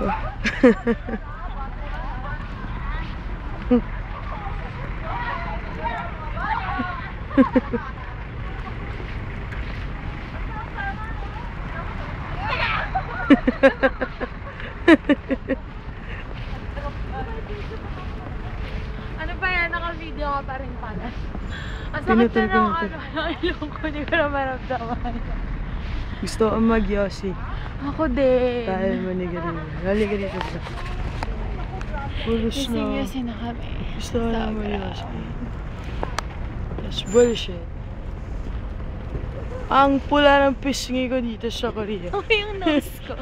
Ano ba yan? Naka-video ka pa rin pala. Ang sakit na ng ilong ko, hindi ko na maramdaman. Gusto ko mag-yosi. Ako din. Dahil manigarin. Halika dito sa. Pulos na. Yosi na kami. Gusto ko na mag-yosi. That's bullshit. Ang pula ng pisngi ko dito sa Korea. Oh, yung nose ko.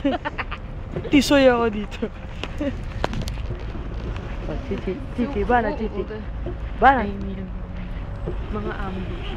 Tisoy ako dito. Titi, titi, bana, titi. Bana. Mga ambush.